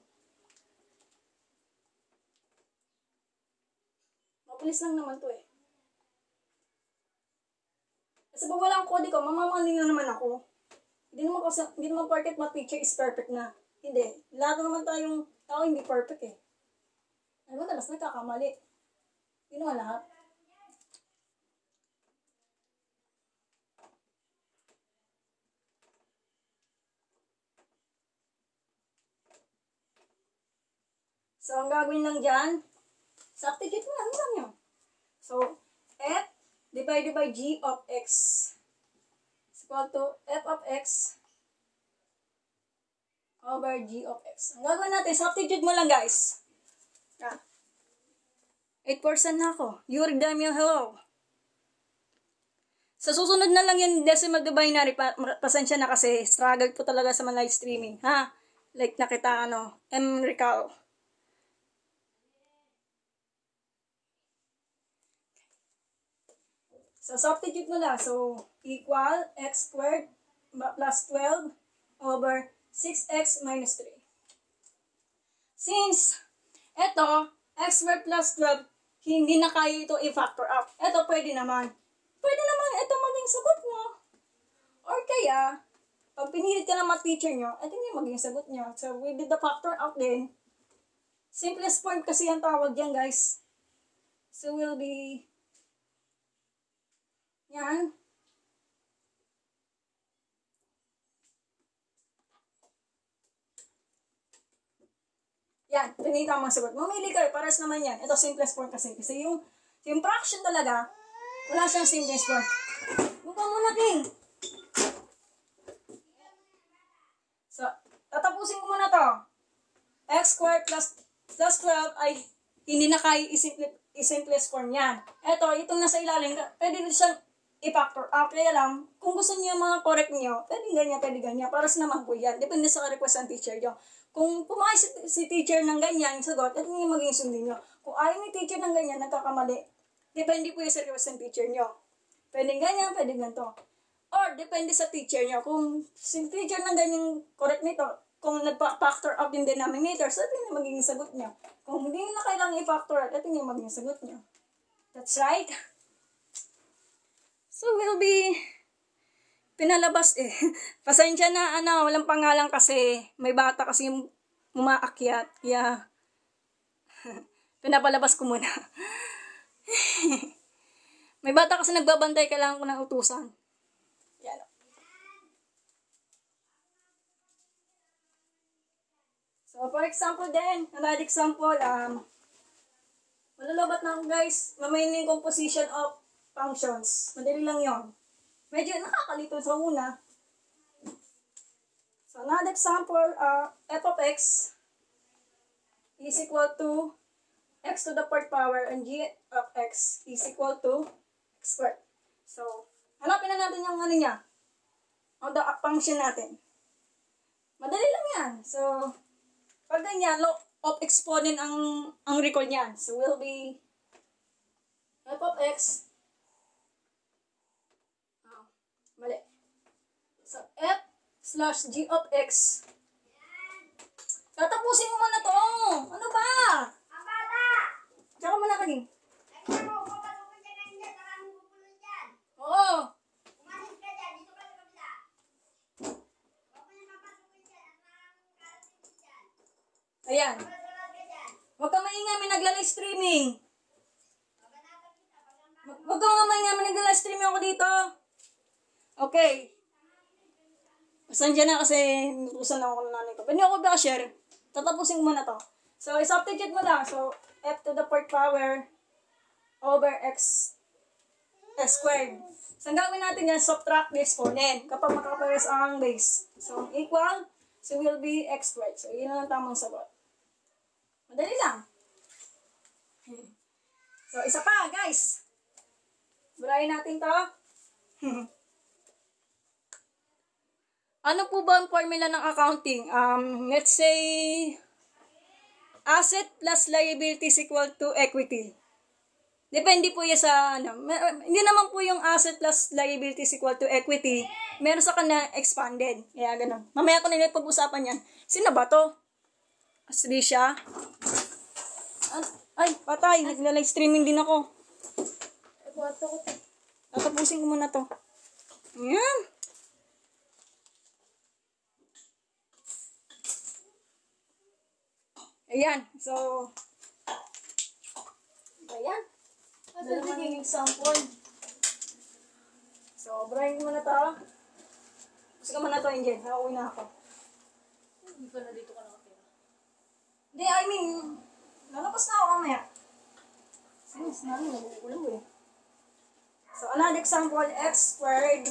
Mabilis lang naman to Kasi pag walang code ko, mamamaling na naman ako. Hindi naman porket ma-picture is perfect na. Hindi. Lahat naman tayong tao hindi perfect Ano ba, talas nagkakamali. Yun naman lahat. So, ang gagawin lang dyan, substitute mo lang yun. So, f divided by g of x is equal to f of x over g of x. Ang gagawin natin, substitute mo lang, guys. 8% na ako. Yuri Damian, hello. Sa susunod na lang yung decimal binary. Pasensya na kasi struggle po talaga sa mga live streaming. Like nakita Recall. So, substitute mo lang. So, equal x squared plus 12 over 6x minus 3. Since, eto, x squared plus 12, hindi na kaya ito i-factor out. Eto, pwede naman. Pwede naman ito maging sagot mo. Or kaya, Pag pinilit ka ng mga teacher nyo, ito yung maging sagot nyo. So, we did the factor out din. Simplest form kasi ang tawag dyan, guys. So, will be, yan. Yan, ito yung tamang sagot. Mamili kayo, paras naman yan. Ito, simplest form kasi. Kasi yung fraction talaga, wala siyang simplest form. Buka muna, King. So, tatapusin ko muna to. X squared plus 12 ay hindi na kaya i-simplest form yan. Ito, itong nasa ilalim, pwede din siyang i-factor out. Kaya lang, kung gusto niyo mga correct niyo, pwede ganyan. Paras naman po yan. Depende sa request ng teacher niyo. Kung pumayag si teacher ng ganyan, sagot, ito yung maging sundin nyo. Kung ayaw ni teacher ng ganyan, nagkakamali, depende po yung sa request ng teacher nyo. Pwede ganyan, pwede ganito. Or, depende sa teacher nyo. Kung si teacher ng ganyang correct nito, kung nagpa-factor out yung denominator, so ito yung magiging sagot nyo. Kung hindi na kailangan i-factor out, ito yung magiging sagot nyo. That's right. So, we'll be pinalabas Pasensya na, walang pangalan kasi may bata kasi umaakyat. Kaya, pinapalabas ko muna. May bata kasi nagbabantay, kailangan ko ng utusan. Yan. So, for example din, another example, malalabat na ako guys, mamayin yung composition of functions. Madali lang yon. Medyo nakakalito sa una. So, another example, f of x is equal to x to the fourth power and g of x is equal to x squared. So, hanapin na natin yung ano niya. O the function natin. Madali lang yan. So, pag ganyan, law of exponent ang recall niyan. So, will be f of x. Mali. So, f slash g of x. Tatapusin mo muna to. Ano ba? Ang bata! Tsaka muna ka din. Lagyan mo, papasok ka dyan ngayon dyan. Maraming pupulong dyan. Oo. Umalis ka dyan. Dito ka sa kabila. Huwag mo na papasok dyan. At maraming karating dyan. Ayan. Papasalat ka dyan. Huwag ka maingay, may nagla-live streaming. Maganatan kita. Huwag ka nga maingay, may nagla-live streaming ako dito. Okay. Pasensya na kasi nutusan ako ng nanay ko. Pwede ako ba-share? Tatapusin ko muna to. So, substitute mo lang. So, f to the fourth power over x squared. So, ang gawin natin yan, subtract the exponent kapag makapares ang base. So, equal, so will be x squared. So, yun ang tamang sagot. Madali lang. So, isa pa, guys. Burahin natin to. Ano po ba ang formula ng accounting? Let's say, asset plus liability is equal to equity. Depende po yan sa, hindi naman po yung asset plus liability is equal to equity. Meron sa kanya expanded. Kaya ganun. Mamaya ko na yung pag-usapan yan. Sino ba to? Asrisha? Ay, patay. Nagla-live streaming din ako. Tatapusin ko muna to. Ayan. Ayan. So, ayan. Ano naman yung example? So, brahin mo na to. Gusto ka muna to, Angel. Nakauwi na ako. Hindi ka na dito ka nakatira. Hindi, I mean, lalabas na ako kamaya. Since namin, nagugulaw eh. So, another example, x squared.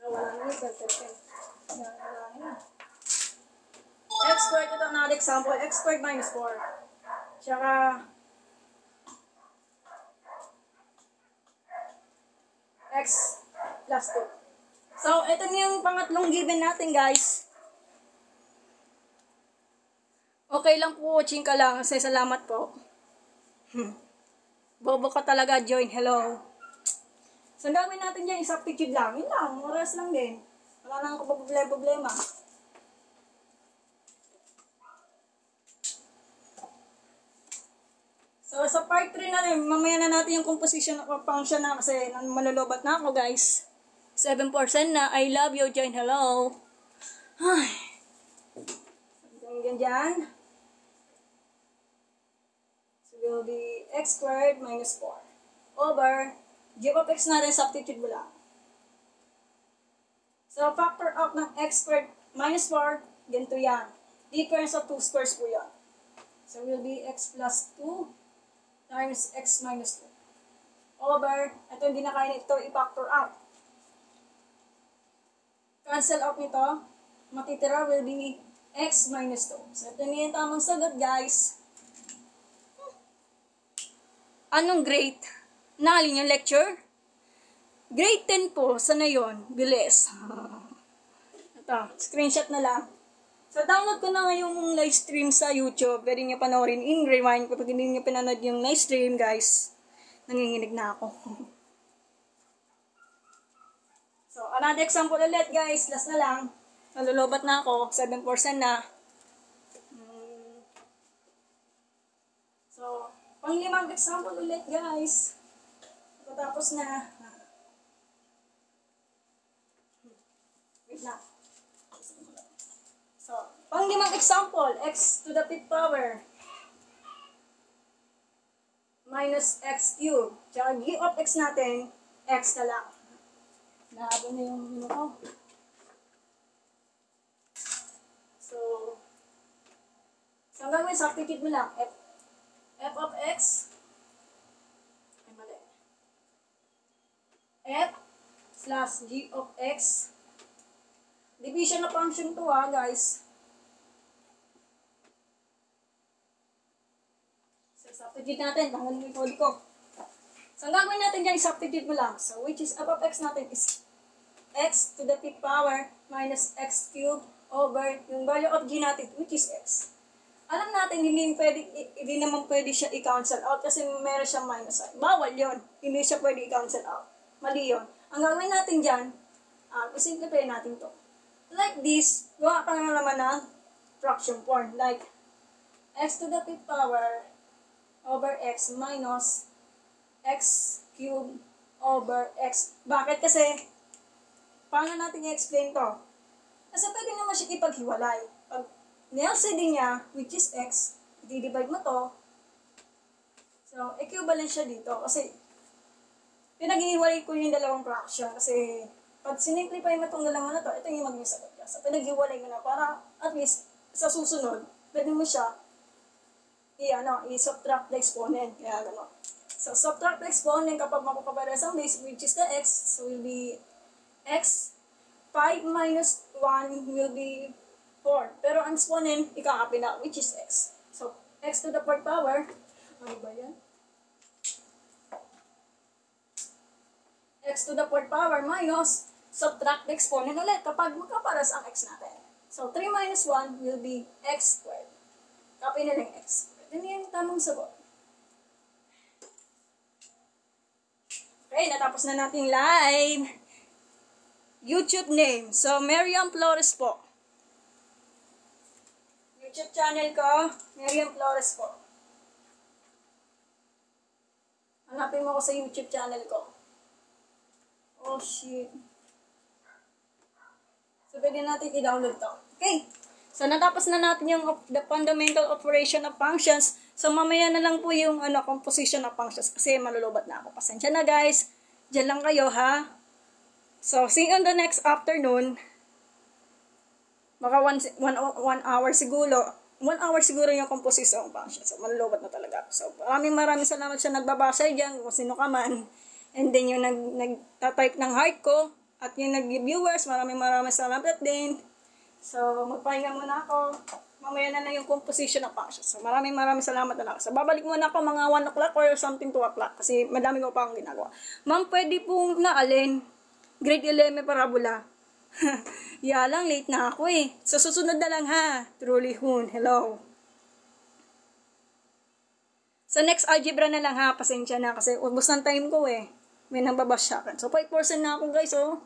Wala na yun, wala na. X squared, ito another example, x squared minus 4. Tsaka, x plus 2. So, ito na yung pangatlong given natin, guys. Okay lang po, watching ka lang, kasi salamat po. Bobo ka talaga, join, hello. So, ang gawin natin dyan, substitute lang. Yun lang, oras lang din. Wala nang problema. So, sa part 3 na rin, mamaya na natin yung composition of function na kasi malulubat na ako, guys. 7% na. I love you, Jane. Hello. Ay. Hanggang dyan. So, will be x squared minus 4 over g of x natin, substitute mo lang. So, factor out ng x squared minus 4, ganito yan. Difference of 2 squares po yan. So, will be x plus 2 times x minus 2 over, ito hindi na kaya nito i-factor out. Cancel out nito, matitira will be x minus 2. So, ito na yung tamang sagot, guys. Anong grade? Nakalin yung lecture? Grade 10 po. Sana yun? Bilis. Ito, screenshot na lang. So, download ko na nga yung live stream sa YouTube. Pwede nyo panoorin in rewind. Kapag hindi nyo pinanood yung live stream, guys, nanginginig na ako. So, another example ulit, guys. Last na lang. Nalulubat na ako. 7% na. So, pang-limang example ulit, guys. Tapos na. Wait lang. So, pang-limang example, x to the 5th power minus x cubed. Tsaka g of x natin, x na lang. Nahabo na yung ano ko. So, ang gagawin, substitute mo lang. F of x, ay mali. F slash g of x. Division na function to guys. So, substitute natin. Tanggalin mo yung code ko. So, ang gagawin natin dyan, substitute mo lang. So, which is f of x natin is x to the 5th power minus x cubed over yung value of g natin, which is x. Alam natin, hindi naman pwede siya i-cancel out kasi meron siyang minus sign. Bawal yun. Hindi siya pwede i-cancel out. Mali yun. Ang gagawin natin dyan, simplify natin to. Like this, gawa ka na naman ng fraction form. Like, x to the 5th power over x minus x cubed over x. Bakit? Kasi, paano natin i-explain to? Kasi pwede naman siya ipaghiwalay. Pag ni-LCD niya, which is x, i-divide mo to. So, equivalent siya dito. Kasi, pinag-iwalay ko yung dalawang fraction. Kasi, pag sinimplify mo itong dalawa na to, ito yung maging sagot ka. So, pinag-iwalay mo na para, at least, sa susunod, pwede mo siya i-subtract the exponent. Kaya, gano'n. So, subtract the exponent kapag makukapares ang base, which is the x. So, will be x. 5 minus 1 will be 4. Pero ang exponent, ikakapi na, which is x. So, x to the 4th power, ano ba yan? X to the 4th power minus, subtract the exponent ulit kapag magkaparas ang x natin. So, 3 minus 1 will be x squared. Copy na lang x. Ito yung tamang sagot. Okay, natapos na natin live. YouTube name. So, Miriam Flores po. YouTube channel ko, Miriam Flores po. Hanapin mo ko sa YouTube channel ko. Oh, shit. So, pwede natin i-download to. Okay. So, natapos na natin yung the fundamental operation of functions. So, mamaya na lang po yung composition of functions kasi malulubat na ako. Pasensya na, guys. Diyan lang kayo, ha? So, see you on the next afternoon. Baka one hour siguro. 1 hour siguro yung composition of functions. So, malulubat na talaga. So, maraming salamat sa nagbabasa dyan, kung sino ka man. And then, yung nag-type ng heart ko, at yung nag-viewers, maraming salamat din. So, magpahinga muna ako. Mamaya na lang yung composition of functions. So, maraming salamat na lang. So, babalik muna ako mga 1 o'clock or something 2 o'clock. Kasi madami ko pa akong ginagawa. Ma'am, pwede pong naalin. Grade 11 parabola. Lang, late na ako eh. So, susunod na lang ha. Truly Hoon. Hello. Sa next algebra na lang ha. Pasensya na kasi ubos ng time ko eh. May nambabas sa akin. So, 5% na ako guys oh.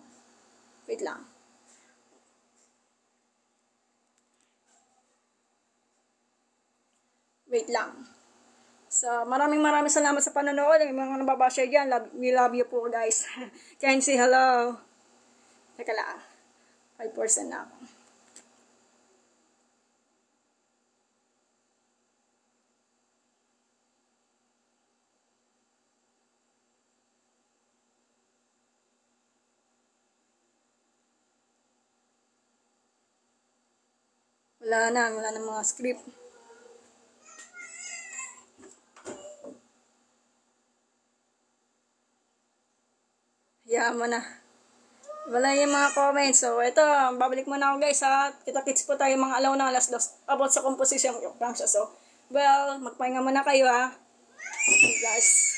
Wait lang. Wait lang. So, maraming salamat sa panonood. Yung mga nababasa dyan, we love you po guys. Can say hello. Teka lang. 5% na ako. Wala na mga script. Hayaan mo na. Wala yung mga comments. So, ito, babalik muna ako guys ha. Kita-kits po tayo mga alaw na alas 2 about sa composition yung plansya. So, well, magpahinga muna kayo ha. Okay guys.